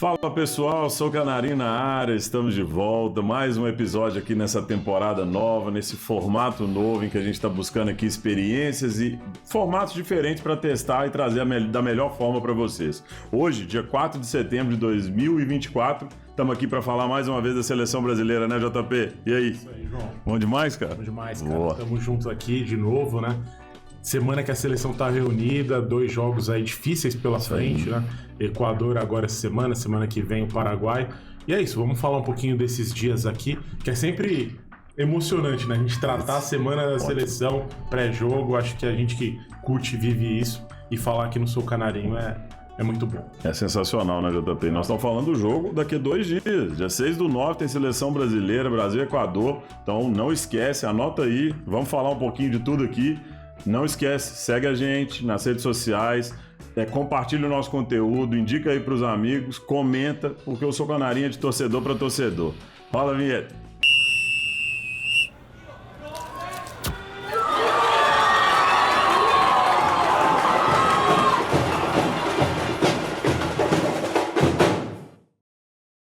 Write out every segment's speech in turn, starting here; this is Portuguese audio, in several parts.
Fala pessoal, sou o Canarinho na área, estamos de volta, mais um episódio aqui nessa temporada nova, nesse formato novo em que a gente está buscando aqui experiências e formatos diferentes para testar e trazer da melhor forma para vocês. Hoje, dia 4 de setembro de 2024, estamos aqui para falar mais uma vez da seleção brasileira, né, JP? E aí? Isso aí, João. Bom demais, cara? Bom demais, cara. Boa. Estamos juntos aqui de novo, né? Semana que a seleção tá reunida, 2 jogos aí difíceis pela frente, né? Equador agora essa semana que vem o Paraguai. E é isso, vamos falar um pouquinho desses dias aqui, que é sempre emocionante, né? A gente tratar a semana da seleção, pré-jogo, acho que a gente que curte e vive isso, e falar aqui no Sou Canarinho é muito bom. É sensacional, né, JP? Nós estamos falando do jogo daqui a 2 dias. Dia 6/9 tem seleção brasileira, Brasil e Equador. Então não esquece, anota aí. Vamos falar um pouquinho de tudo aqui. Não esquece, segue a gente nas redes sociais, compartilha o nosso conteúdo, indica aí pros amigos, comenta, porque eu sou canarinha de torcedor para torcedor. Fala, vinheta!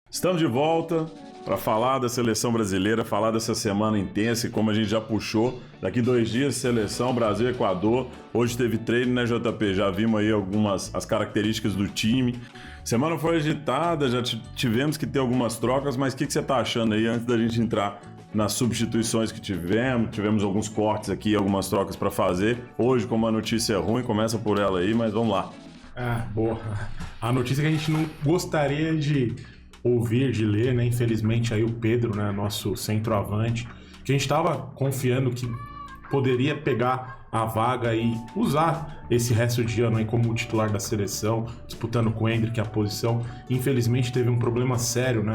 Estamos de volta para falar da seleção brasileira, falar dessa semana intensa e como a gente já puxou, daqui 2 dias, seleção Brasil e Equador. Hoje teve treino, né, JP? Já vimos aí as características do time. Semana foi agitada, já tivemos que ter algumas trocas, mas o que você tá achando aí antes da gente entrar nas substituições que tivemos? Tivemos alguns cortes aqui, algumas trocas para fazer. Hoje, como a notícia é ruim, começa por ela aí, mas vamos lá. Boa. A notícia que a gente não gostaria de ouvir, de ler, né? Infelizmente aí o Pedro, né, nosso centroavante, que a gente estava confiando que poderia pegar a vaga e usar esse resto de ano aí como titular da seleção, disputando com o Endrick a posição. Infelizmente teve um problema sério, né,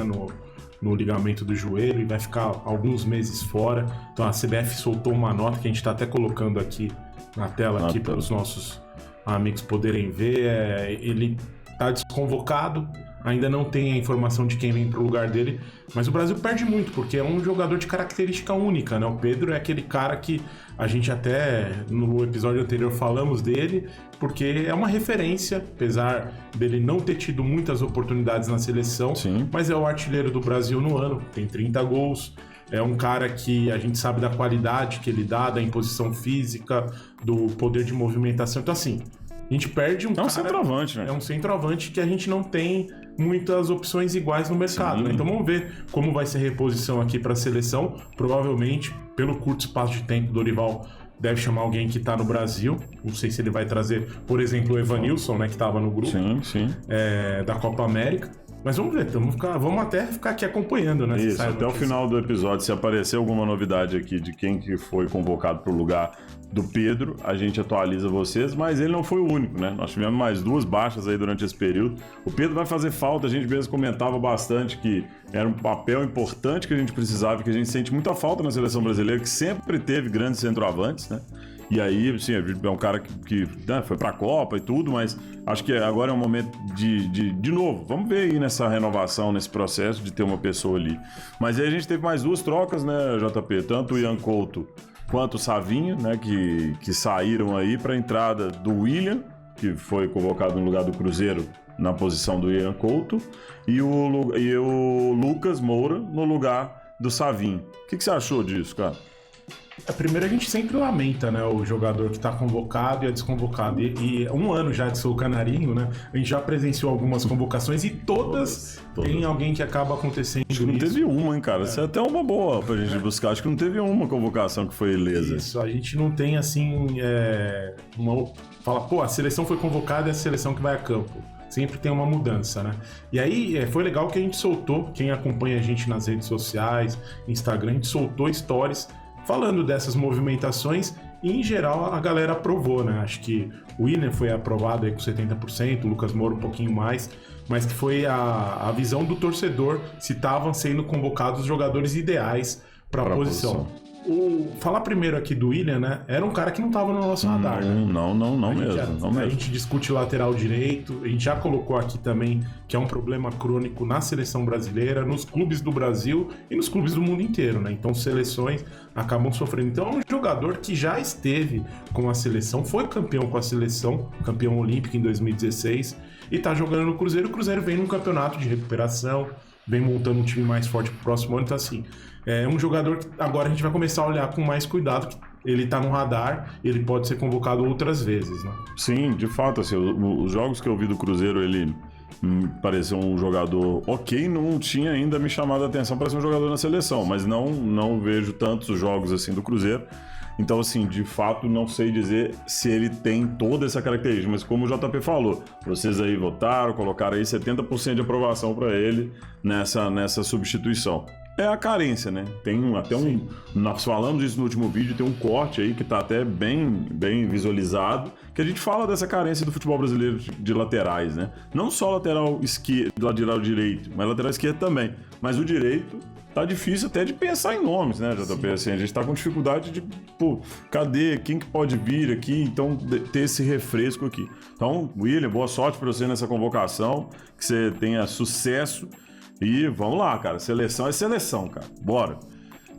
no ligamento do joelho e vai ficar alguns meses fora. Então a CBF soltou uma nota que a gente está até colocando aqui na tela aqui para os nossos amigos poderem ver. Ele está desconvocado. Ainda não tem a informação de quem vem pro lugar dele, mas o Brasil perde muito, porque é um jogador de característica única, né? O Pedro é aquele cara que a gente até no episódio anterior falamos dele, porque é uma referência, apesar dele não ter tido muitas oportunidades na seleção. Sim. Mas é o artilheiro do Brasil no ano, tem 30 gols, é um cara que a gente sabe da qualidade que ele dá, da imposição física, do poder de movimentação. Então assim, a gente perde um cara... É um centroavante, né? É um centroavante que a gente não tem muitas opções iguais no mercado, né? Então vamos ver como vai ser a reposição aqui para a seleção. Provavelmente, pelo curto espaço de tempo, o Dorival deve chamar alguém que está no Brasil. Não sei se ele vai trazer, por exemplo, o Evanilson, né, que estava no grupo da Copa América. Mas vamos ver, vamos até ficar aqui acompanhando, né? Isso, até o final do episódio, se aparecer alguma novidade aqui de quem que foi convocado para o lugar do Pedro, a gente atualiza vocês, mas ele não foi o único, né? Nós tivemos mais 2 baixas aí durante esse período. O Pedro vai fazer falta, a gente mesmo comentava bastante que era um papel importante que a gente precisava, que a gente sente muita falta na seleção brasileira, que sempre teve grandes centroavantes, né? E aí, assim, é um cara que né, foi pra Copa e tudo, mas acho que agora é um momento de novo. Vamos ver aí nessa renovação, nesse processo de ter uma pessoa ali. Mas aí a gente teve mais 2 trocas, né, JP? Tanto o Ian Couto quanto o Savinho, né, que saíram aí para a entrada do William, que foi convocado no lugar do Cruzeiro na posição do Ian Couto, e o Lucas Moura no lugar do Savinho. O que você achou disso, cara? Primeiro a gente sempre lamenta, né, o jogador que está convocado e é desconvocado. E 1 ano já de Sou Canarinho, né? A gente já presenciou algumas convocações e todas. Tem alguém que acaba acontecendo. Acho que não teve uma, hein, cara? Isso é até uma boa pra gente buscar. Acho que não teve uma convocação que foi ilesa. Isso, a gente não tem assim. Fala, pô, a seleção foi convocada, é a seleção que vai a campo. Sempre tem uma mudança, né? E aí foi legal que a gente soltou, quem acompanha a gente nas redes sociais, Instagram, a gente soltou stories falando dessas movimentações e, em geral, a galera aprovou, né? Acho que o William foi aprovado aí com 70%, o Lucas Moura um pouquinho mais, mas que foi a visão do torcedor se estavam sendo convocados os jogadores ideais para a posição. Falar primeiro aqui do William, né? Era um cara que não tava no nosso radar, né? Não mesmo. A gente discute lateral direito, a gente já colocou aqui também que é um problema crônico na seleção brasileira, nos clubes do Brasil e nos clubes do mundo inteiro, né? Então seleções acabam sofrendo. Então é um jogador que já esteve com a seleção, foi campeão com a seleção, campeão olímpico em 2016, e tá jogando no Cruzeiro. O Cruzeiro vem num campeonato de recuperação, vem montando um time mais forte pro próximo ano, então assim, é um jogador que agora a gente vai começar a olhar com mais cuidado, que ele tá no radar, ele pode ser convocado outras vezes, né? Sim, de fato, assim, os jogos que eu vi do Cruzeiro, ele pareceu um jogador ok, não tinha ainda me chamado a atenção para ser um jogador na seleção, mas não vejo tantos jogos assim do Cruzeiro. Então, assim, de fato, não sei dizer se ele tem toda essa característica, mas como o JP falou, vocês aí votaram, colocaram aí 70% de aprovação para ele nessa substituição. É a carência, né? Tem nós falamos isso no último vídeo, tem um corte aí que tá até bem visualizado, que a gente fala dessa carência do futebol brasileiro de laterais, né? Não só lateral esquerdo, lateral direito, mas lateral esquerdo também. Mas o direito tá difícil até de pensar em nomes, né, JP? Assim, a gente tá com dificuldade de, cadê? Quem que pode vir aqui? Então, ter esse refresco aqui. Então, William, boa sorte para você nessa convocação, que você tenha sucesso. E vamos lá, cara. Seleção é seleção, cara. Bora.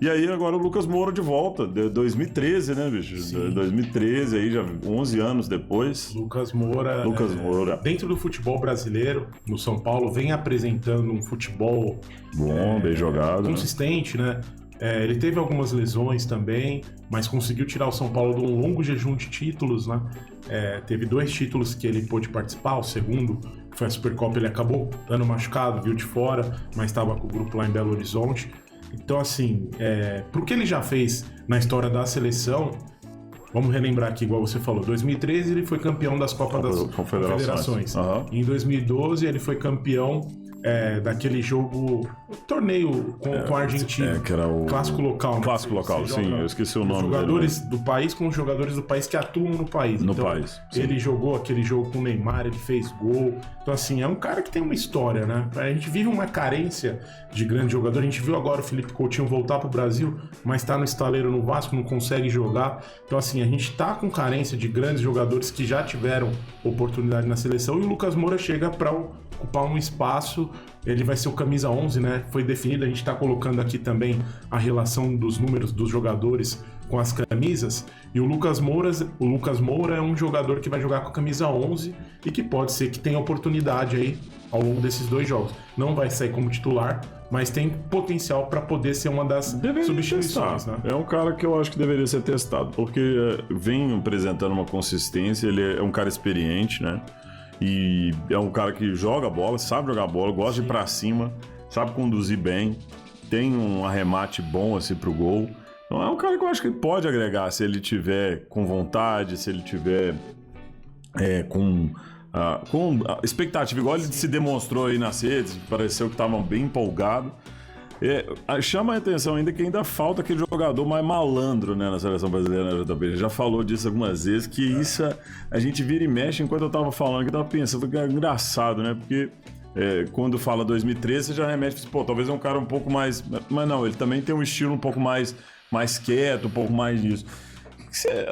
E aí, agora o Lucas Moura de volta, de 2013, né, bicho? Sim. 2013, aí já 11 anos depois. Lucas Moura, dentro do futebol brasileiro, no São Paulo, vem apresentando um futebol bom, bem jogado, consistente, né? Ele teve algumas lesões também, mas conseguiu tirar o São Paulo de um longo jejum de títulos, né? Teve 2 títulos que ele pôde participar, o segundo foi a Supercopa, ele acabou dando machucado, viu de fora, mas estava com o grupo lá em Belo Horizonte. Então, assim, pro que ele já fez na história da seleção, vamos relembrar aqui, igual você falou, 2013 ele foi campeão das Copas das Confederações. Uhum. Em 2012 ele foi campeão daquele jogo, torneio com a Argentina, que era o clássico local. Clássico local, sim, eu esqueci o nome jogadores dele, do país com os jogadores do país que atuam no país. No então, país, sim. Ele jogou aquele jogo com o Neymar, ele fez gol. Então, assim, é um cara que tem uma história, né? A gente vive uma carência de grande jogador. A gente viu agora o Felipe Coutinho voltar pro Brasil, mas tá no estaleiro no Vasco, não consegue jogar. Então, assim, a gente tá com carência de grandes jogadores que já tiveram oportunidade na seleção, e o Lucas Moura chega para ocupar um espaço. Ele vai ser o camisa 11, né? Foi definido, a gente tá colocando aqui também a relação dos números dos jogadores com as camisas, e o Lucas Moura é um jogador que vai jogar com a camisa 11 e que pode ser que tenha oportunidade aí ao longo desses 2 jogos. Não vai sair como titular, mas tem potencial para poder ser uma das substituições, né? É um cara que eu acho que deveria ser testado, porque vem apresentando uma consistência, ele é um cara experiente, né? E é um cara que joga bola, sabe jogar bola, gosta de ir pra cima, sabe conduzir bem, tem um arremate bom assim pro gol. Então é um cara que eu acho que pode agregar se ele tiver com vontade, se ele tiver com expectativa, igual ele se demonstrou aí nas redes, pareceu que estava bem empolgado. Chama a atenção ainda que ainda falta aquele jogador mais malandro, né, na seleção brasileira, né, JB? Já falou disso algumas vezes, que isso a gente vira e mexe. Enquanto eu tava falando, que eu tava pensando, que é engraçado, né? Porque quando fala 2013, você já remete, talvez é um cara um pouco mais... Mas não, ele também tem um estilo um pouco mais quieto, um pouco mais disso.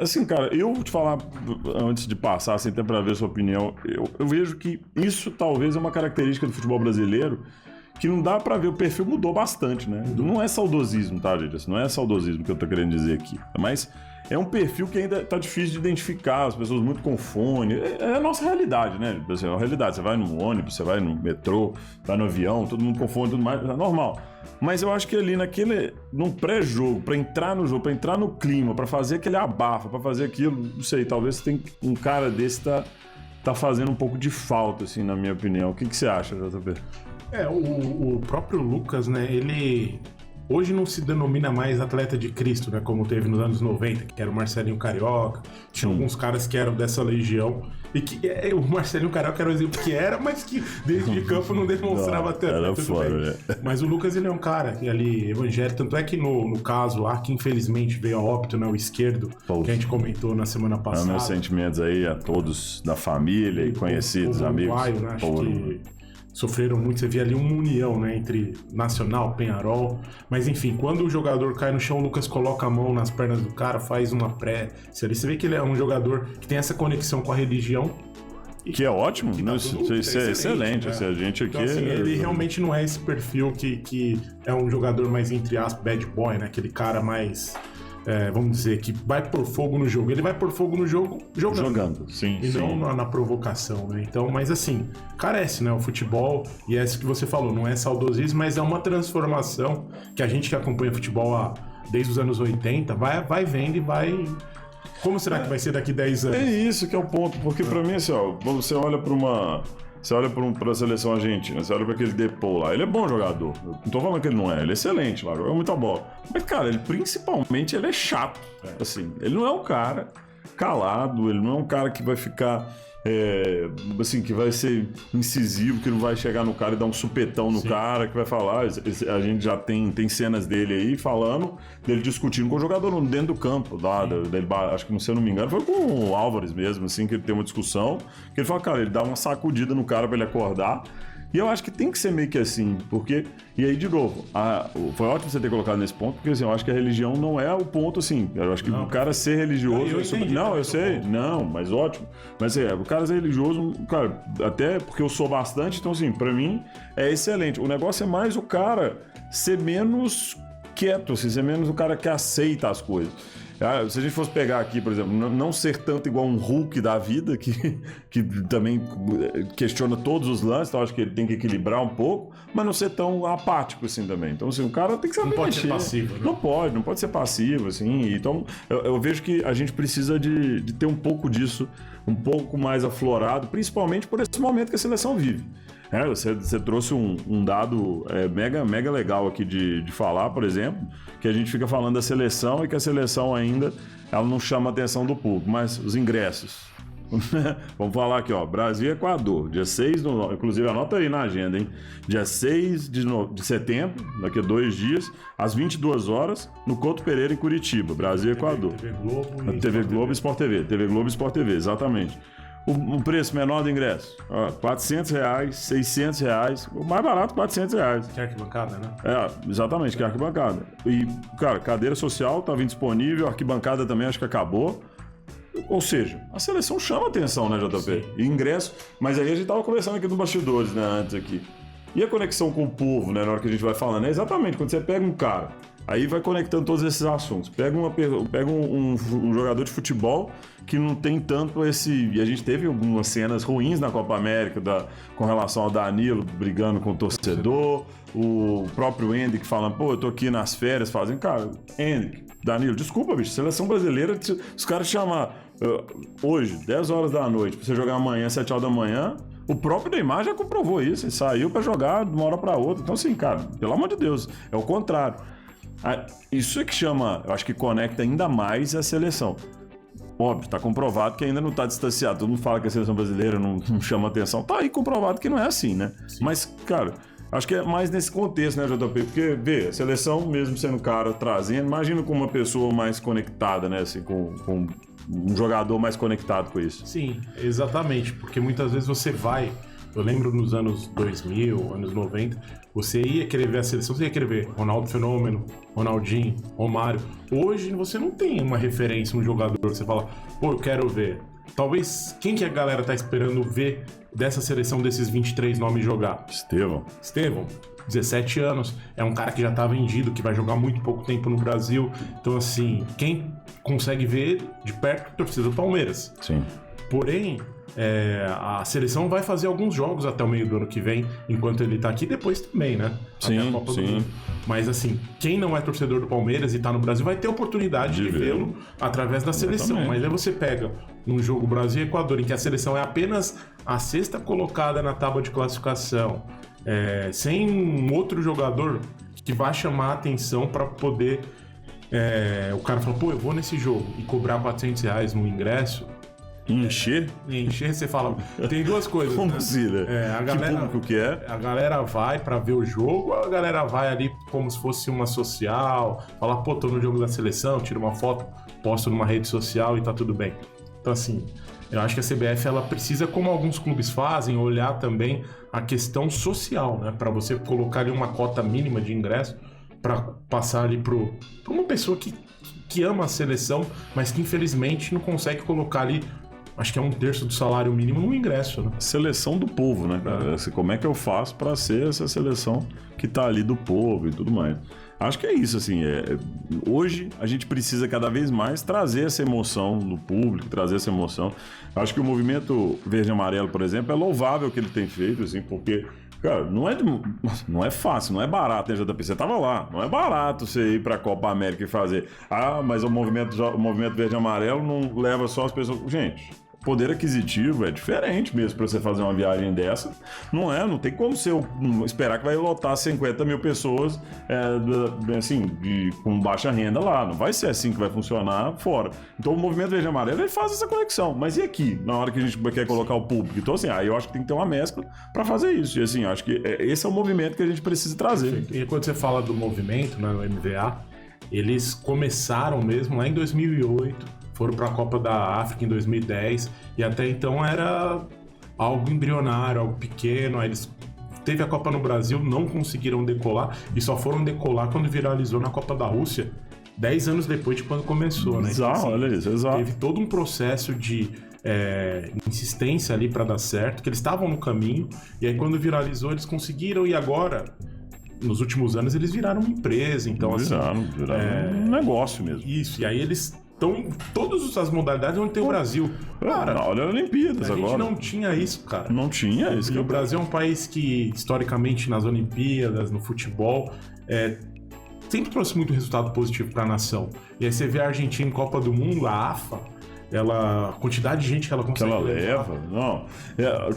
Assim, cara, eu vou te falar, antes de passar, assim, até pra ver a sua opinião, eu vejo que isso talvez é uma característica do futebol brasileiro, que não dá pra ver, o perfil mudou bastante, né? Não é saudosismo, tá, gente? Não é saudosismo que eu tô querendo dizer aqui. Mas é um perfil que ainda tá difícil de identificar, as pessoas muito com fone. É a nossa realidade, né? É a realidade. Você vai no ônibus, você vai no metrô, vai no avião, todo mundo com fone, tudo mais, é normal. Mas eu acho que ali num pré-jogo, pra entrar no jogo, pra entrar no clima, pra fazer aquele abafa, pra fazer aquilo, não sei, talvez tem um cara desse tá fazendo um pouco de falta, assim, na minha opinião. O que você acha, JP? O próprio Lucas, né, ele hoje não se denomina mais atleta de Cristo, né, como teve nos anos 90, que era o Marcelinho Carioca, tinha alguns caras que eram dessa legião, e que o Marcelinho Carioca era o exemplo que era, mas que dentro de campo não demonstrava tanto. Era fora, né? Mas o Lucas, ele é um cara que ali, evangélico, tanto é que no caso lá, que infelizmente veio a óbito, né, o esquerdo, que a gente comentou na semana passada. Meus sentimentos aí a todos da família e conhecidos, amigos. Uruguaio, né, acho que sofreram muito, você via ali uma união, né, entre Nacional, Penharol, mas enfim, quando o jogador cai no chão, o Lucas coloca a mão nas pernas do cara, faz uma prece ali, você vê que ele é um jogador que tem essa conexão com a religião. Que é ótimo, que né? Isso é excelente. Né? A gente aqui então, assim, ele realmente não é esse perfil que é um jogador mais, entre aspas, bad boy, né? Aquele cara mais, vamos dizer, que vai pôr fogo no jogo. Ele vai pôr fogo no jogo jogando. Sim. E não na provocação, né? Então, mas assim, carece, né? O futebol, e é isso que você falou, não é saudosismo, mas é uma transformação que a gente que acompanha futebol desde os anos 80 vai vendo e vai... Como será que vai ser daqui 10 anos? É isso que é o ponto, porque pra mim, assim, ó, você olha pra seleção argentina, você olha pra aquele Depou lá, ele é bom jogador, eu não tô falando que ele não é, ele é excelente lá, joga muita bola. Mas, cara, ele é chato, assim, ele não é um cara calado, ele não é um cara que vai ficar, assim, que vai ser incisivo, que não vai chegar no cara e dar um supetão no cara, que vai falar, a gente já tem cenas dele aí falando, dele discutindo com o jogador dentro do campo, acho que, se eu não me engano, foi com o Álvares mesmo, assim, que ele tem uma discussão, que ele fala, cara, ele dá uma sacudida no cara pra ele acordar. E eu acho que tem que ser meio que assim, porque... E aí, de novo, foi ótimo você ter colocado nesse ponto, porque assim, eu acho que a religião não é o ponto, assim. Eu acho que o cara ser religioso... eu sei. Não, mas ótimo. Mas o cara ser religioso, cara, até porque eu sou bastante, então assim, pra mim é excelente. O negócio é mais o cara ser menos quieto, assim, ser menos o cara que aceita as coisas. Se a gente fosse pegar aqui, por exemplo, não ser tanto igual um Hulk da vida, que também questiona todos os lances, então acho que ele tem que equilibrar um pouco, mas não ser tão apático assim também. Então, assim, o cara tem que saber Não pode mexer. ser passivo, né? Não pode ser passivo, assim. Então, eu vejo que a gente precisa de ter um pouco disso, um pouco mais aflorado, principalmente por esse momento que a seleção vive. Você trouxe um dado mega legal aqui de falar, por exemplo, que a gente fica falando da seleção e que a seleção ainda ela não chama a atenção do público, mas os ingressos. Vamos falar aqui, ó, Brasil e Equador, dia 6, inclusive anota aí na agenda, hein? Dia 6 de setembro, daqui a 2 dias, às 22 horas, no Couto Pereira, em Curitiba, Brasil e Equador. TV Globo e Sport TV. TV Globo e Sport TV, exatamente. O preço menor do ingresso, R$400, R$600, o mais barato, R$400. Que arquibancada, né? Exatamente, que arquibancada. E, cara, cadeira social estava indisponível, arquibancada também acho que acabou. Ou seja, a seleção chama atenção, né, JP? Sim. E ingresso, mas aí a gente tava conversando aqui nos bastidores, né, antes aqui. E a conexão com o povo, né, na hora que a gente vai falando, é exatamente quando você pega um cara, aí vai conectando todos esses assuntos. Pega um jogador de futebol que não tem tanto esse... E a gente teve algumas cenas ruins na Copa América com relação ao Danilo brigando com o torcedor, o próprio Hendrick falando, pô, eu tô aqui nas férias, fazem, cara, Hendrick, Danilo, desculpa, bicho, seleção brasileira, os caras chamam hoje, 10 horas da noite, pra você jogar amanhã, 7 horas da manhã, o próprio Neymar já comprovou isso, ele saiu pra jogar de uma hora pra outra. Então assim, cara, pelo amor de Deus, é o contrário. Isso é que chama, eu acho que conecta ainda mais a seleção. Óbvio, tá comprovado que ainda não tá distanciado. Todo mundo fala que a seleção brasileira não chama atenção. Tá aí comprovado que não é assim, né? Sim. Mas, cara, acho que é mais nesse contexto, né, JP? Porque, vê, a seleção, mesmo sendo cara trazendo, imagina com uma pessoa mais conectada, né? Assim, com um jogador mais conectado com isso. Sim, exatamente. Porque muitas vezes você vai... Eu lembro nos anos 2000, anos 90, você ia querer ver a seleção, você ia querer ver Ronaldo Fenômeno, Ronaldinho, Romário. Hoje você não tem uma referência, um jogador que você fala, pô, eu quero ver. Talvez, quem que a galera tá esperando ver dessa seleção, desses 23 nomes jogar? Estevão, 17 anos, é um cara que já tá vendido, que vai jogar muito pouco tempo no Brasil. Então, assim, quem consegue ver de perto, torcida do Palmeiras. Sim. Porém, a seleção vai fazer alguns jogos até o meio do ano que vem, enquanto ele tá aqui, depois também, né? Sim, até a Copa do Mundo. Mas assim, quem não é torcedor do Palmeiras e tá no Brasil vai ter oportunidade de vê-lo através da seleção. Mas aí você pega um jogo Brasil e Equador, em que a seleção é apenas a 6ª colocada na tábua de classificação, sem um outro jogador que vai chamar a atenção para poder... o cara fala, pô, eu vou nesse jogo e cobrar R$400 no ingresso. Encher, você fala. Tem duas coisas. Como né? assim, né? A galera, que público que é? A galera vai pra ver o jogo, a galera vai ali como se fosse uma social, fala, pô, tô no jogo da seleção, tira uma foto, posto numa rede social e tá tudo bem. Então, assim, Eu acho que a CBF ela precisa, como alguns clubes fazem, olhar também a questão social, né? Para você colocar ali uma cota mínima de ingresso para passar ali para uma pessoa que ama a seleção, mas que infelizmente não consegue colocar ali, acho que é 1/3 do salário mínimo no ingresso, né? Seleção do povo, né, cara? Como é que eu faço para ser essa seleção que tá ali do povo e tudo mais? Acho que é isso, assim. Hoje a gente precisa cada vez mais trazer essa emoção do público, trazer essa emoção. Acho que o movimento verde e amarelo, por exemplo, é louvável o que ele tem feito, assim, porque, cara, não é fácil, não é barato, né, JP? Você tava lá, não é barato você ir pra Copa América e fazer. Ah, mas o movimento verde e amarelo não leva só as pessoas. Gente, poder aquisitivo é diferente mesmo para você fazer uma viagem dessa. Não tem como você esperar que vai lotar 50 mil pessoas assim, com baixa renda lá. Não vai ser assim que vai funcionar fora. Então o movimento verde e amarelo ele faz essa conexão. Mas e aqui, na hora que a gente quer colocar o público? Então assim, aí eu acho que tem que ter uma mescla para fazer isso. E assim, acho que esse é o movimento que a gente precisa trazer. E quando você fala do movimento, né, no MVA, eles começaram mesmo lá em 2008, foram para a Copa da África em 2010 e até então era algo embrionário, algo pequeno. Aí eles teve a Copa no Brasil, não conseguiram decolar e só foram decolar quando viralizou na Copa da Rússia 10 anos depois de quando começou, né? Exato, então, assim, olha isso, exato. Teve todo um processo de insistência ali para dar certo, que eles estavam no caminho e aí quando viralizou eles conseguiram e agora nos últimos anos eles viraram uma empresa, então viraram um negócio mesmo. Isso, e aí eles estão em todas as modalidades onde tem o Brasil. Cara, olha as Olimpíadas agora. A gente não tinha isso, cara. Não tinha isso. E o Brasil é um país que, historicamente, nas Olimpíadas, no futebol, sempre trouxe muito resultado positivo para a nação. E aí você vê a Argentina em Copa do Mundo, a AFA, a quantidade de gente que ela consegue que ela leva. Não.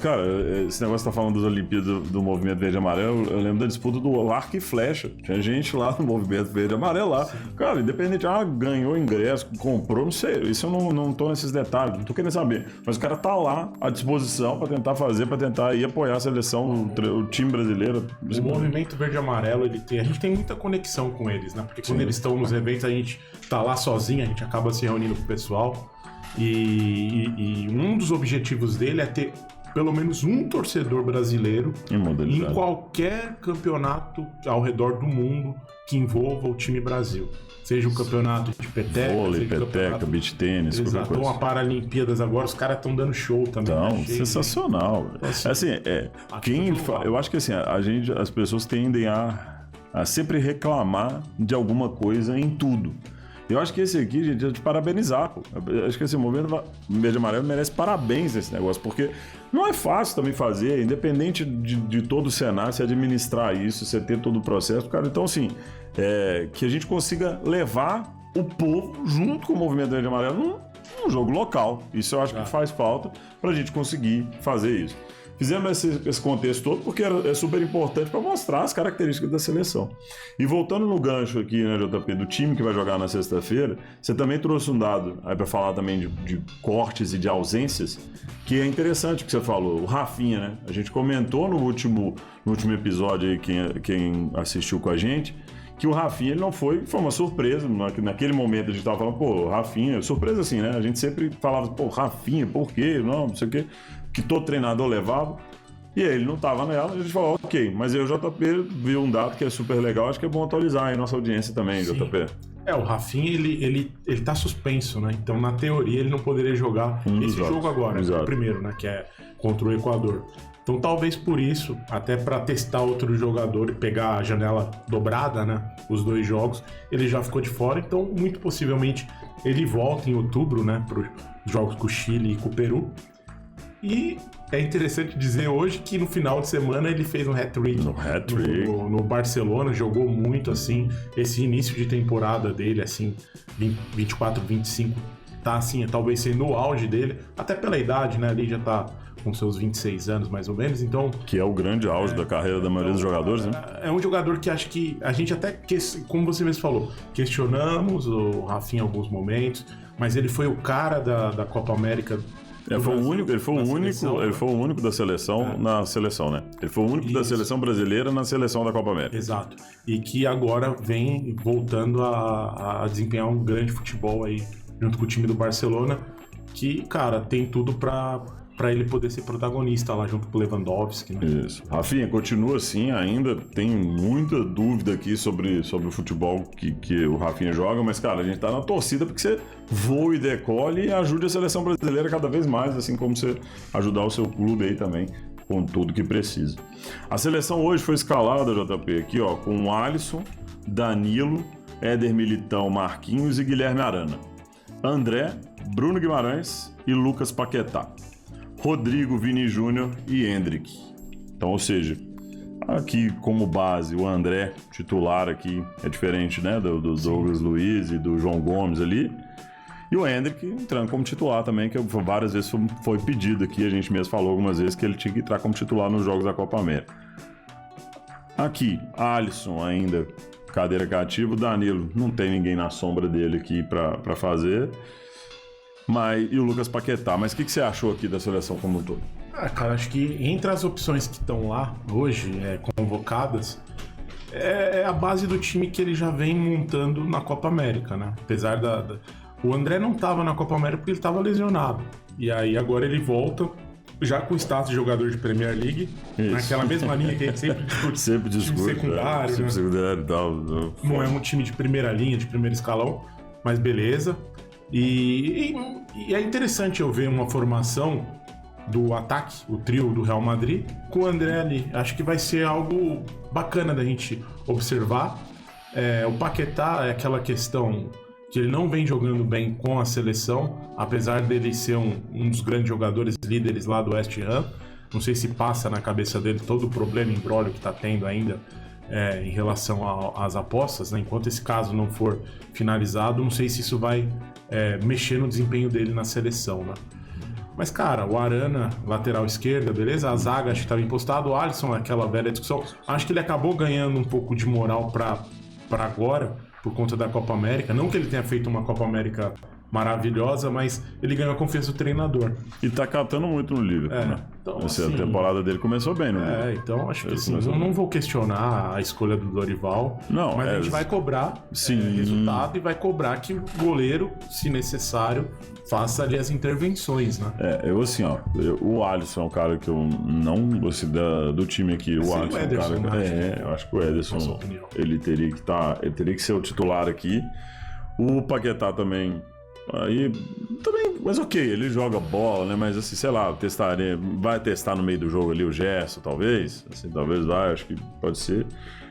Cara, esse negócio que tá falando das Olimpíadas do movimento verde e amarelo, eu lembro da disputa do arco e flecha. Tinha gente lá no movimento verde e amarelo lá. Sim. Cara, independente, ganhou ingresso, comprou, não sei. Isso eu não tô nesses detalhes, não tô querendo saber. Mas o cara tá lá à disposição para tentar ir apoiar a seleção, o time brasileiro. O movimento verde e amarelo, a gente tem muita conexão com eles, né? Porque quando eles estão nos eventos, a gente tá lá sozinho, a gente acaba se reunindo com o pessoal. E um dos objetivos dele é ter pelo menos um torcedor brasileiro em qualquer campeonato ao redor do mundo que envolva o time Brasil. Seja um campeonato de peteca, vôlei, peteca, beach tênis, qualquer coisa. Então a Paralimpíadas agora, os caras estão dando show também. Então, sensacional. Eu acho que assim, as pessoas tendem a sempre reclamar de alguma coisa em tudo. Eu acho que esse aqui, gente, é de parabenizar, pô. Eu acho que esse movimento verde e amarelo merece parabéns nesse negócio, porque não é fácil também fazer, independente de todo o cenário, você administrar isso, você ter todo o processo, cara. Então, assim, que a gente consiga levar o povo junto com o movimento verde e amarelo num jogo local. Isso eu acho que faz falta pra gente conseguir fazer isso. Fizemos esse contexto todo porque é super importante para mostrar as características da seleção. E voltando no gancho aqui, né, JP, do time que vai jogar na sexta-feira, você também trouxe um dado aí para falar também de cortes e de ausências, que é interessante o que você falou. O Rafinha, né? A gente comentou no último episódio aí, quem assistiu com a gente, que o Rafinha ele não foi uma surpresa. Naquele momento a gente tava falando, pô, Rafinha, surpresa assim, né? A gente sempre falava, pô, Rafinha, por quê? Não sei o quê. Que todo treinador levava, e aí ele não estava nela, a gente falou, ok, mas aí o JP viu um dado que é super legal, acho que é bom atualizar aí a nossa audiência também, Sim. JP. O Rafinha, ele tá suspenso, né? Então, na teoria, ele não poderia jogar esse jogo agora, o primeiro, né? Que é contra o Equador. Então, talvez por isso, até para testar outro jogador e pegar a janela dobrada, né? Os 2 jogos, ele já ficou de fora, então, muito possivelmente, ele volta em outubro, né? Para os jogos com o Chile e com o Peru. E é interessante dizer hoje que no final de semana ele fez um hat-trick no Barcelona, jogou muito, assim, esse início de temporada dele, assim, 24, 25, tá assim, talvez sendo o auge dele, até pela idade, né, ali já tá com seus 26 anos mais ou menos, então... Que é o grande auge da carreira da maioria dos jogadores, né? É um jogador que acho que a gente até, como você mesmo falou, questionamos o Rafinha em alguns momentos, mas ele foi o cara da Copa América. Ele foi o único da seleção na seleção, né? Ele foi o único da seleção brasileira na seleção da Copa América. Exato. E que agora vem voltando a desempenhar um grande futebol aí junto com o time do Barcelona. que, cara, tem tudo pra ele poder ser protagonista lá junto com o Lewandowski, né? Isso. Rafinha, continua assim, ainda tem muita dúvida aqui sobre o futebol que o Rafinha joga, mas, cara, a gente tá na torcida porque você voe e decole e ajude a seleção brasileira cada vez mais, assim como você ajudar o seu clube aí também com tudo que precisa. A seleção hoje foi escalada, JP, aqui, ó, com o Alisson, Danilo, Éder Militão, Marquinhos e Guilherme Arana. André, Bruno Guimarães e Lucas Paquetá. Rodrigo, Vini Júnior e Endrick. Então, ou seja, aqui como base, o André, titular aqui, é diferente, né, do Douglas Luiz e do João Gomes ali. E o Endrick entrando como titular também, que várias vezes foi pedido aqui, a gente mesmo falou algumas vezes que ele tinha que entrar como titular nos jogos da Copa América. Aqui, Alisson ainda, cadeira cativa, o Danilo, não tem ninguém na sombra dele aqui para fazer. E o Lucas Paquetá. Mas o que você achou aqui da seleção como um todo? Cara, acho que entre as opções que estão lá hoje, convocadas, é a base do time que ele já vem montando na Copa América, né? Apesar o André não estava na Copa América porque ele estava lesionado. E aí agora ele volta, já com o status de jogador de Premier League, isso. Naquela mesma linha que a gente sempre discute. Time secundário, time né? secundário e tal. Não é um time de primeira linha, de primeiro escalão, mas beleza. E é interessante eu ver uma formação do ataque, o trio do Real Madrid, com o André ali. Acho que vai ser algo bacana da gente observar. O Paquetá é aquela questão que ele não vem jogando bem com a seleção, apesar dele ser um dos grandes jogadores líderes lá do West Ham. Não sei se passa na cabeça dele todo o problema, embrólio que está tendo ainda em relação às apostas, né? Enquanto esse caso não for finalizado, não sei se isso vai mexer no desempenho dele na seleção, né? Mas, cara, o Arana, lateral esquerda, beleza? A zaga acho que estava impostado, o Alisson, aquela velha discussão. Acho que ele acabou ganhando um pouco de moral para agora, por conta da Copa América. Não que ele tenha feito uma Copa América maravilhosa, mas ele ganhou a confiança do treinador. E tá catando muito no Liverpool, né? Então, a temporada dele começou bem no Liverpool. Então acho que assim, eu não vou questionar a escolha do Dorival, mas a gente vai cobrar resultado e vai cobrar que o goleiro, se necessário, faça ali as intervenções, né? O Alisson é um cara que eu não gostei do time aqui. O Alisson é um cara eu acho que o Ederson, ele teria que ser o titular aqui. O Paquetá também. Mas ok, ele joga bola, né? Mas assim, sei lá, vai testar no meio do jogo ali o Gerson, talvez. Assim, talvez vai, acho que pode ser.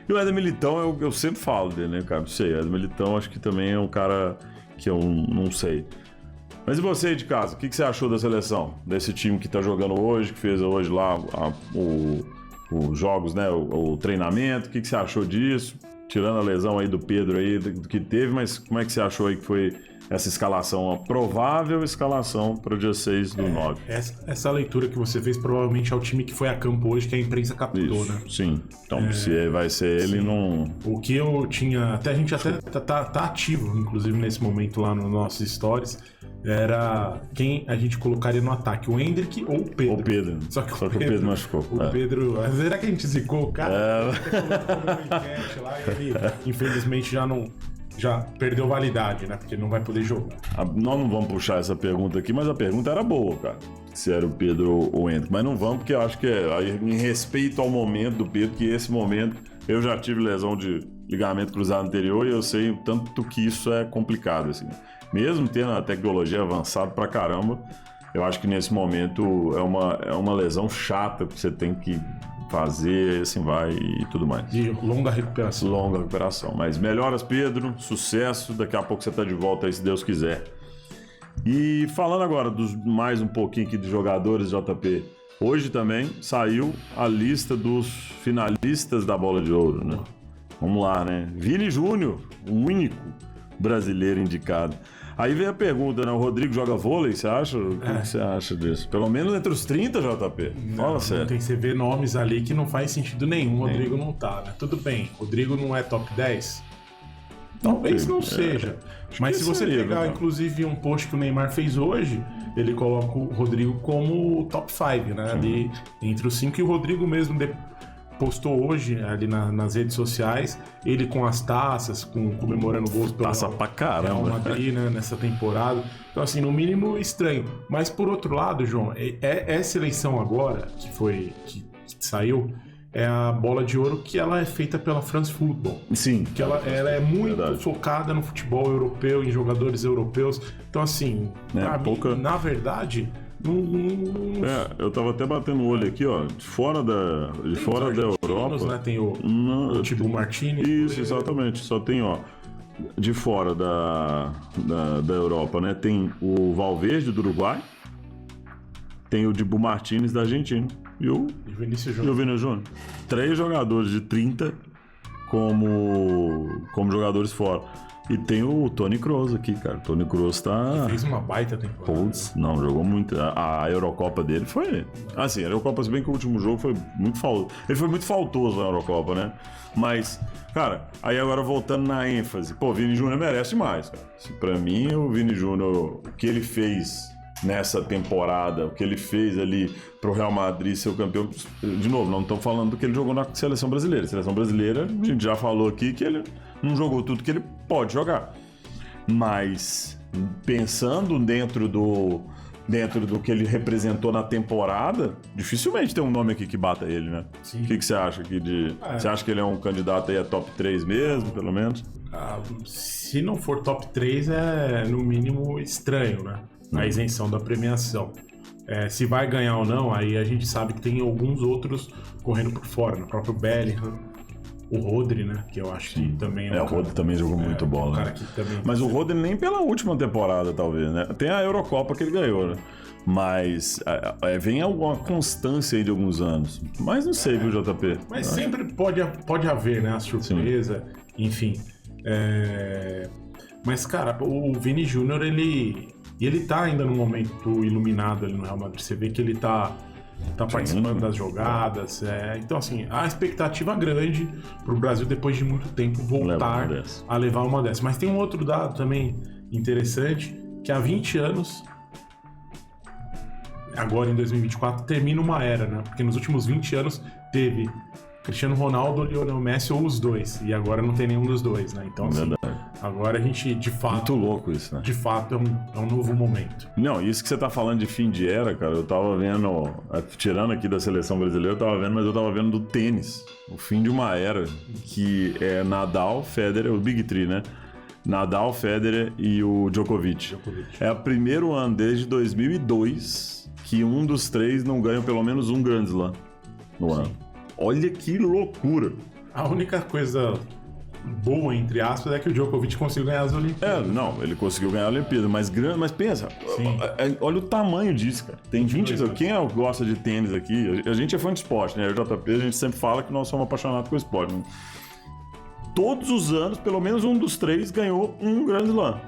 E o Éder Militão, eu sempre falo dele, né, cara? Não sei, o Éder Militão acho que também é um cara que eu não sei. Mas e você aí de casa, o que você achou da seleção? Desse time que tá jogando hoje, que fez hoje lá os jogos, né? O treinamento, o que você achou disso? Tirando a lesão aí do Pedro aí, do que teve, mas como é que você achou aí que foi essa escalação, a provável escalação para o dia 6 do 9? Essa leitura que você fez provavelmente é o time que foi a campo hoje, que a imprensa captou, né? Sim, então se vai ser ele, não... O que eu tinha... a gente até tá ativo, inclusive, nesse momento lá nos nossos stories, era quem a gente colocaria no ataque, o Endrick ou o Pedro. O Pedro. Só que o Pedro machucou. O Pedro... Será que a gente zicou o cara? Lá, e ele, infelizmente, já perdeu validade, né? Porque ele não vai poder jogar. Nós não vamos puxar essa pergunta aqui, mas a pergunta era boa, cara. Se era o Pedro ou o Endrick. Mas não vamos, porque eu acho que em respeito ao momento do Pedro, que esse momento eu já tive lesão de ligamento cruzado anterior e eu sei o tanto que isso é complicado, assim. Mesmo tendo a tecnologia avançada pra caramba, eu acho que nesse momento é uma lesão chata que você tem que fazer, assim vai e tudo mais. De longa recuperação. Longa recuperação. Mas melhoras, Pedro, sucesso. Daqui a pouco você tá de volta aí, se Deus quiser. E falando agora mais um pouquinho aqui de jogadores, JP. Hoje também saiu a lista dos finalistas da Bola de Ouro, né? Vamos lá, né? Vini Júnior, o único brasileiro indicado. Aí vem a pergunta, né? O Rodrigo joga vôlei, você acha? O que você acha disso? Pelo menos entre os 30, JP. Fala sério. Tem que você ver nomes ali que não faz sentido nenhum. O Rodrigo não tá, né? Tudo bem, Rodrigo não é top 10? Talvez não seja. Mas se você pegar, inclusive, um post que o Neymar fez hoje, ele coloca o Rodrigo como top 5, né? Ali entre os 5 e o Rodrigo mesmo. postou hoje ali nas redes sociais, ele com as taças, comemorando gols pelo Taça pra caramba. Real Madrid, né, nessa temporada. Então, assim, no mínimo estranho. Mas por outro lado, João, essa eleição agora, que saiu, é a bola de ouro que ela é feita pela France Football. Sim. Que ela é muito Verdade. focada no futebol europeu, em jogadores europeus. Então, assim, pra mim, na verdade, eu tava até batendo o olho aqui, ó. De fora da Europa. Né? Tem o Thibaut Martínez. Isso, exatamente. Só tem, ó. De fora da Europa, né? Tem o Valverde do Uruguai. Tem o Dibu Martínez da Argentina. E o Vinícius Júnior. 3 jogadores de 30 como jogadores fora. E tem o Toni Kroos aqui, cara. O Toni Kroos tá... Fez uma baita temporada. Putz, não, jogou muito. A Eurocopa dele foi... Assim, a Eurocopa, se bem que o último jogo foi muito faltoso. Ele foi muito faltoso na Eurocopa, né? Mas, cara, aí agora voltando na ênfase. Pô, o Vini Júnior merece mais, cara. Pra mim, o Vini Júnior, o que ele fez nessa temporada, o que ele fez ali pro Real Madrid ser o campeão. De novo, não estamos falando do que ele jogou na seleção brasileira. A seleção brasileira, a gente já falou aqui que ele não jogou tudo que ele pode jogar. Mas pensando dentro do que ele representou na temporada, dificilmente tem um nome aqui que bata ele, né? Sim. O que você acha aqui de... Você acha que ele é um candidato aí a top 3 mesmo, pelo menos? Se não for top 3, é no mínimo estranho, né? A isenção da premiação. Se vai ganhar ou não, aí a gente sabe que tem alguns outros correndo por fora, no próprio Bellingham, o Rodri, né? Que eu acho que também o Rodri também jogou muito bola. Cara que também... Mas o Rodri nem pela última temporada, talvez, né? Tem a Eurocopa que ele ganhou, né? Mas vem alguma constância aí de alguns anos. Mas não sei, viu, JP? Mas sempre pode haver, né? A surpresa, enfim. Mas, cara, o Vini Júnior, ele tá ainda num momento iluminado ali no Real Madrid. Você vê que ele tá participando das jogadas. Então, assim, a expectativa grande pro Brasil, depois de muito tempo, voltar a levar uma dessas. Mas tem um outro dado também interessante, que há 20 anos, agora em 2024, termina uma era, né? Porque nos últimos 20 anos teve Cristiano Ronaldo, Lionel Messi ou os dois. E agora não tem nenhum dos dois, né? Então, assim, agora a gente, de fato... Muito louco isso, né? De fato, é um novo momento. Não, isso que você tá falando de fim de era, cara, eu tava vendo... Tirando aqui da seleção brasileira, eu tava vendo, mas eu tava vendo do tênis. O fim de uma era que é Nadal, Federer, o Big Three, né? Nadal, Federer e o Djokovic. É o primeiro ano desde 2002 que um dos três não ganha pelo menos um Grand Slam no ano. Olha que loucura! A única coisa boa, entre aspas, é que o Djokovic conseguiu ganhar as Olimpíadas. Não, ele conseguiu ganhar a Olimpíada, mas pensa, olha o tamanho disso, cara. Tem 20 anos. Quem gosta de tênis aqui, a gente é fã de esporte, né? O JP, a gente sempre fala que nós somos apaixonados com esporte. Né? Todos os anos, pelo menos um dos três ganhou um Grand Slam.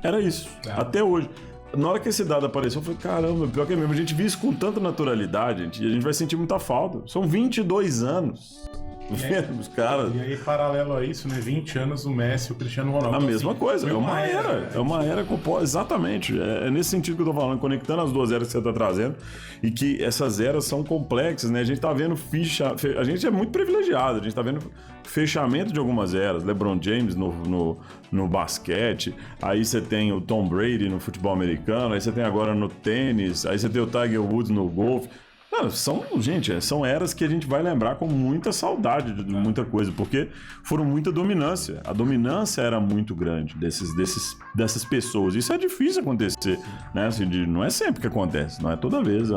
Era isso, até hoje. Na hora que esse dado apareceu, eu falei, caramba, pior que é mesmo. A gente viu isso com tanta naturalidade, a gente vai sentir muita falta. São 22 anos. Vendo os caras. E aí, paralelo a isso, né? 20 anos o Messi, o Cristiano Ronaldo. A mesma coisa, é uma era. É uma era composta. Exatamente. É nesse sentido que eu tô falando, conectando as duas eras que você tá trazendo. E que essas eras são complexas, né? A gente tá vendo a gente é muito privilegiado, a gente tá vendo fechamento de algumas eras. LeBron James no basquete, aí você tem o Tom Brady no futebol americano, aí você tem agora no tênis, aí você tem o Tiger Woods no golfe. Não, são eras que a gente vai lembrar com muita saudade de muita coisa, porque foram muita dominância. A dominância era muito grande dessas pessoas. Isso é difícil acontecer, né? Assim, não é sempre que acontece, não é toda vez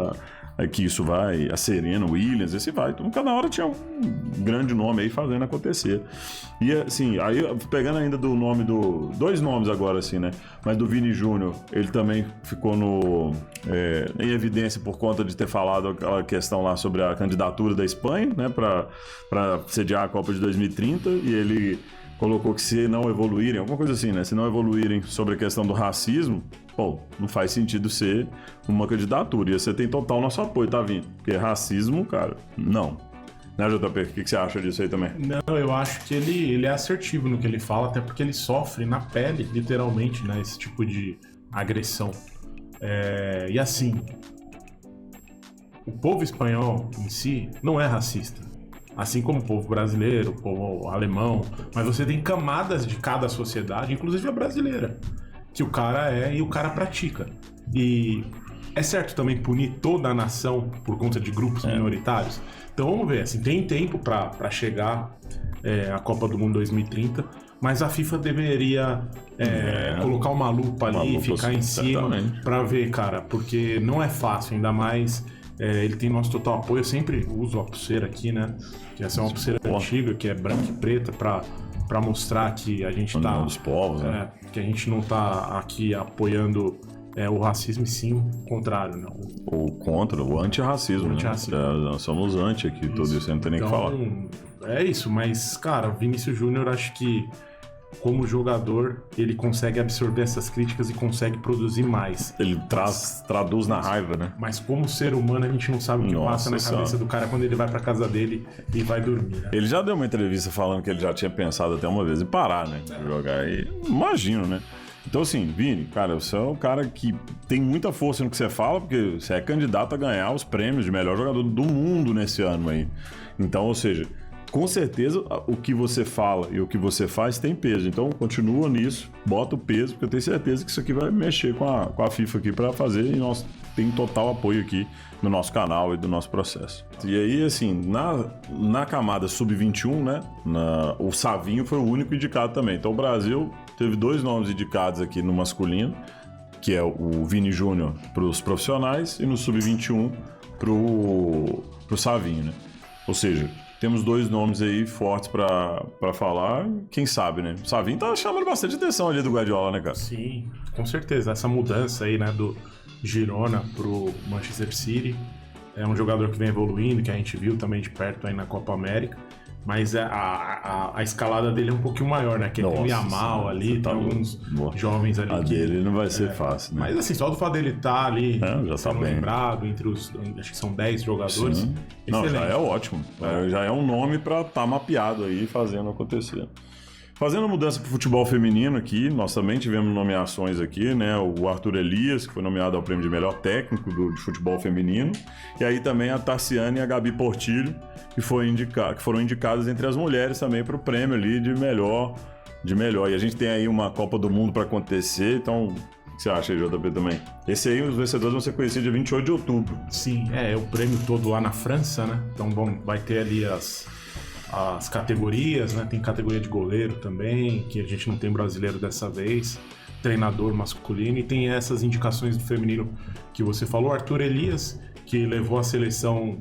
que isso vai, a Serena Williams, esse vai. Então, cada hora tinha um grande nome aí fazendo acontecer. E assim, aí pegando ainda do nome dois nomes agora, assim, né? Mas do Vini Júnior, ele também ficou em evidência por conta de ter falado aquela questão lá sobre a candidatura da Espanha, né? Para sediar a Copa de 2030, e ele colocou que se não evoluírem, alguma coisa assim, né? Se não evoluírem sobre a questão do racismo, pô, não faz sentido ser uma candidatura. E você tem total nosso apoio, tá, Vini? Porque racismo, cara, não. Né, JP? O que você acha disso aí também? Não, eu acho que ele é assertivo no que ele fala, até porque ele sofre na pele, literalmente, né? Esse tipo de agressão. E assim, o povo espanhol em si não é racista. Assim como o povo brasileiro, o povo alemão, mas você tem camadas de cada sociedade, inclusive a brasileira, que o cara é e o cara pratica. E é certo também punir toda a nação por conta de grupos minoritários? Então vamos ver, assim, tem tempo para chegar a Copa do Mundo 2030, mas a FIFA deveria colocar uma lupa ali, ficar em cima para ver, cara, porque não é fácil, ainda mais ele tem nosso total apoio. Eu sempre uso a pulseira aqui, né? Que essa é uma pulseira antiga, que é branca e preta, para mostrar que a gente tá... dos povos, né? Que a gente não tá aqui apoiando o racismo, e sim o contrário, né? Ou contra, o antirracismo, né? Nós somos anti aqui, tudo isso, não tem nem o que falar. É isso, mas, cara, Vinícius Júnior, acho que como jogador, ele consegue absorver essas críticas e consegue produzir mais. Ele traduz na raiva, né? Mas como ser humano, a gente não sabe o que passa na cabeça do cara quando ele vai pra casa dele e vai dormir, né? Ele já deu uma entrevista falando que ele já tinha pensado até uma vez em parar, né? De jogar. E imagino, né? Então, assim, Vini, cara, você é um cara que tem muita força no que você fala, porque você é candidato a ganhar os prêmios de melhor jogador do mundo nesse ano aí. Então, ou seja, com certeza o que você fala e o que você faz tem peso. Então, continua nisso, bota o peso, porque eu tenho certeza que isso aqui vai mexer com a FIFA aqui para fazer, e nós temos total apoio aqui no nosso canal e do nosso processo. E aí, assim, na camada sub-21, né, o Savinho foi o único indicado também. Então, o Brasil teve 2 nomes indicados aqui no masculino, que é o Vini Júnior para os profissionais e no sub-21 pro Savinho, né? Ou seja, temos 2 nomes aí fortes para falar, quem sabe, né? O Savinho tá chamando bastante atenção ali do Guardiola, né, cara? Sim, com certeza. Essa mudança aí, né, do Girona pro Manchester City é um jogador que vem evoluindo, que a gente viu também de perto aí na Copa América. Mas a escalada dele é um pouquinho maior, né? Que tem o Yamal ali, tem alguns jovens ali. A dele não vai ser fácil, né? Mas assim, só do fato dele estar ali, já tá bem lembrado, entre os, acho que são 10 jogadores. Sim. Não, já é ótimo. Já é um nome para estar mapeado aí, fazendo acontecer. Fazendo mudança para o futebol feminino aqui, nós também tivemos nomeações aqui, né? O Arthur Elias, que foi nomeado ao prêmio de melhor técnico de futebol feminino, e aí também a Tarciane e a Gabi Portillo, que foram indicadas entre as mulheres também para o prêmio ali de melhor. E a gente tem aí uma Copa do Mundo para acontecer, então o que você acha aí, JP, também? Esse aí, os vencedores vão ser conhecidos dia 28 de outubro. Sim, o prêmio todo lá na França, né? Então, bom, vai ter ali as categorias, né? Tem categoria de goleiro também, que a gente não tem brasileiro dessa vez, treinador masculino, e tem essas indicações do feminino que você falou, Arthur Elias, que levou a seleção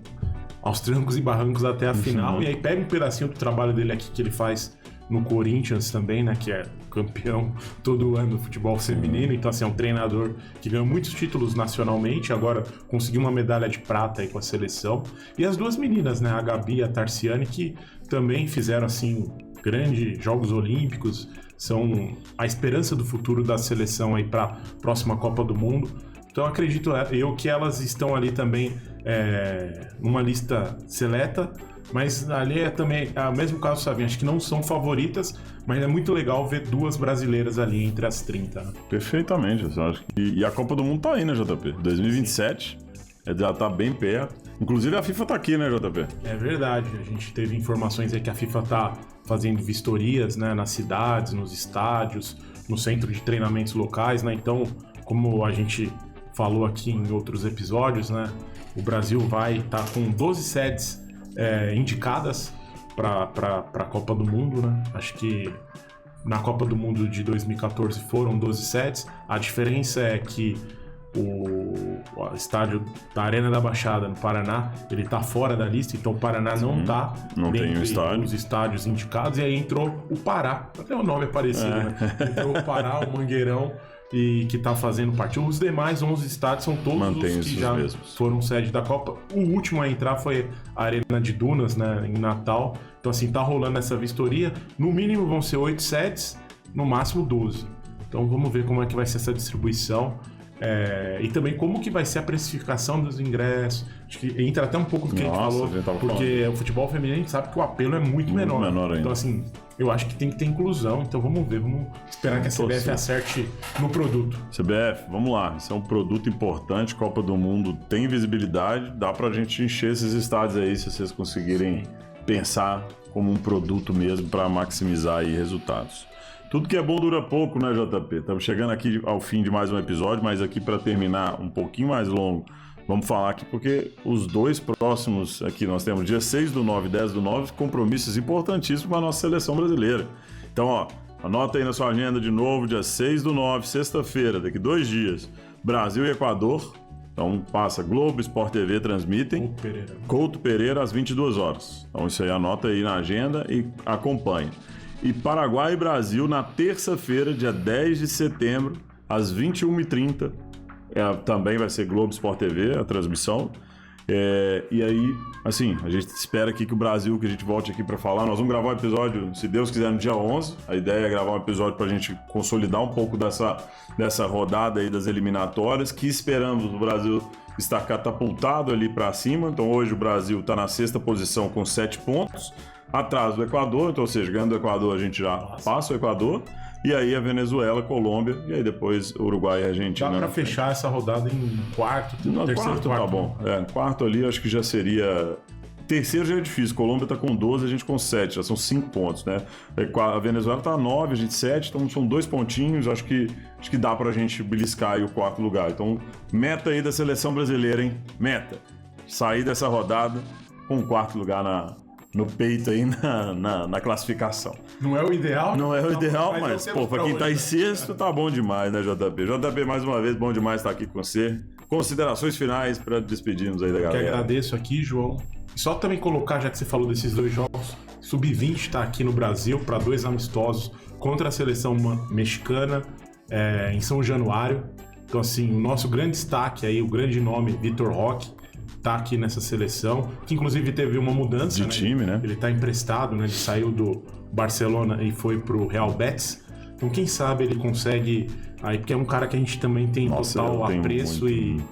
aos trancos e barrancos até a final, e aí pega um pedacinho do trabalho dele aqui que ele faz no Corinthians também, né, que é campeão todo ano do futebol feminino, então assim, é um treinador que ganhou muitos títulos nacionalmente, agora conseguiu uma medalha de prata aí com a seleção, e as 2 meninas, né, a Gabi e a Tarciane, que também fizeram assim grandes Jogos Olímpicos, são a esperança do futuro da seleção aí para a próxima Copa do Mundo. Então acredito eu que elas estão ali também numa lista seleta, mas ali é também o mesmo caso, sabe? Acho que não são favoritas, mas é muito legal ver 2 brasileiras ali entre as 30. Né? Perfeitamente, eu acho que... E a Copa do Mundo tá aí, né, JP? 2027, já tá bem perto. Inclusive a FIFA tá aqui, né, JP? É verdade, a gente teve informações aí que a FIFA tá fazendo vistorias, né, nas cidades, nos estádios, no centro de treinamentos locais, né? Então, como a gente falou aqui em outros episódios, né, o Brasil vai estar com 12 sedes indicadas para a Copa do Mundo, né? Acho que na Copa do Mundo de 2014 foram 12 sedes. A diferença é que o estádio da Arena da Baixada, no Paraná, ele está fora da lista, então o Paraná não está dentro dos estádios indicados, e aí entrou o Pará, até o nome é parecido, né? Entrou o Pará, o Mangueirão, e que está fazendo parte. Os demais 11 estádios são todos os que já foram sede da Copa. O último a entrar foi a Arena de Dunas, né, em Natal. Então, assim, tá rolando essa vistoria. No mínimo vão ser 8 sedes, no máximo 12. Então, vamos ver como é que vai ser essa distribuição. E também como que vai ser a precificação dos ingressos. Acho que entra até um pouco do que a gente falou, porque o futebol feminino a gente sabe que o apelo é muito menor. Então, assim, eu acho que tem que ter inclusão. Então vamos ver, vamos esperar que a CBF acerte no produto. CBF, vamos lá. Isso é um produto importante, Copa do Mundo tem visibilidade, dá pra gente encher esses estádios aí se vocês conseguirem pensar como um produto mesmo para maximizar aí resultados. Tudo que é bom dura pouco, né, JP? Estamos chegando aqui ao fim de mais um episódio, mas aqui para terminar um pouquinho mais longo, vamos falar aqui porque os dois próximos aqui, nós temos dia 6/9 e 10/9, compromissos importantíssimos para a nossa seleção brasileira. Então, ó, anota aí na sua agenda de novo, dia 6/9, sexta-feira, daqui 2 dias, Brasil e Equador. Então passa Globo, Sport TV transmitem. Couto Pereira às 22 horas. Então isso aí anota aí na agenda e acompanha. E Paraguai e Brasil na terça-feira, dia 10 de setembro, às 21h30. Também vai ser Globo, Sport TV, a transmissão. E aí, assim, a gente espera aqui que o Brasil, que a gente volte aqui para falar. Nós vamos gravar um episódio, se Deus quiser, no dia 11. A ideia é gravar um episódio para a gente consolidar um pouco dessa rodada aí das eliminatórias, que esperamos o Brasil estar catapultado ali para cima. Então hoje o Brasil está na 6ª posição com 7 pontos, atrás do Equador. Então, ou seja, ganhando o Equador a gente já passa o Equador. E aí a Venezuela, Colômbia, e aí depois Uruguai e Argentina. Dá pra fechar essa rodada em quarto, terceiro, quarto. Tá bom. Quarto ali acho que já seria... Terceiro já é difícil, Colômbia tá com 12, a gente com 7, já são 5 pontos, né? A Venezuela tá 9, a gente 7, então são 2 pontinhos, acho que dá pra gente beliscar aí o 4º lugar. Então, meta aí da seleção brasileira, hein? Meta. Sair dessa rodada com o 4º lugar no peito aí na classificação. Não é o ideal? Não é o ideal, mas pô, pra quem tá em sexto, tá bom demais, né, JP? JP, mais uma vez, bom demais estar aqui com você. Considerações finais para despedirmos aí da galera. Que agradeço aqui, João. E só também colocar, já que você falou desses 2 jogos, Sub-20 tá aqui no Brasil para 2 amistosos contra a seleção mexicana em São Januário. Então, assim, o nosso grande destaque aí, o grande nome, Vitor Roque, tá aqui nessa seleção, que inclusive teve uma mudança de time, né? Ele tá emprestado, né? Ele saiu do Barcelona e foi pro Real Betis. Então quem sabe ele consegue aí, porque é um cara que a gente também tem total apreço e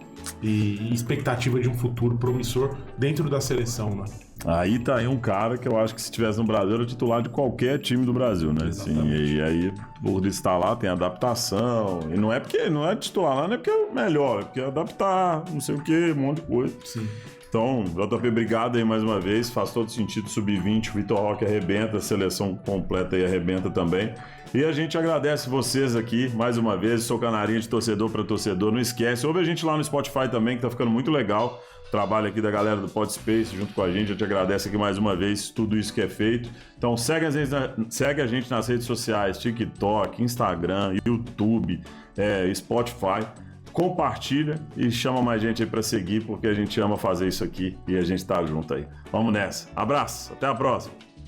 expectativa de um futuro promissor dentro da seleção, né? Aí tá aí um cara que eu acho que se estivesse no Brasil era titular de qualquer time do Brasil, né? Assim, e aí, por estar lá, tem adaptação. E não é porque não é titular lá, não é porque é melhor, é porque adaptar, não sei o que, um monte de coisa. Sim. Então, JP, obrigado aí mais uma vez. Faz todo sentido Sub-20, o Vitor Roque arrebenta, a seleção completa aí arrebenta também. E a gente agradece vocês aqui mais uma vez. Sou canarinho de torcedor para torcedor. Não esquece, ouve a gente lá no Spotify também, que tá ficando muito legal. Trabalho aqui da galera do Podspace junto com a gente. Eu te agradeço aqui mais uma vez tudo isso que é feito. Então segue a gente nas redes sociais, TikTok, Instagram, YouTube, Spotify. Compartilha e chama mais gente aí para seguir, porque a gente ama fazer isso aqui e a gente tá junto aí. Vamos nessa. Abraço, até a próxima.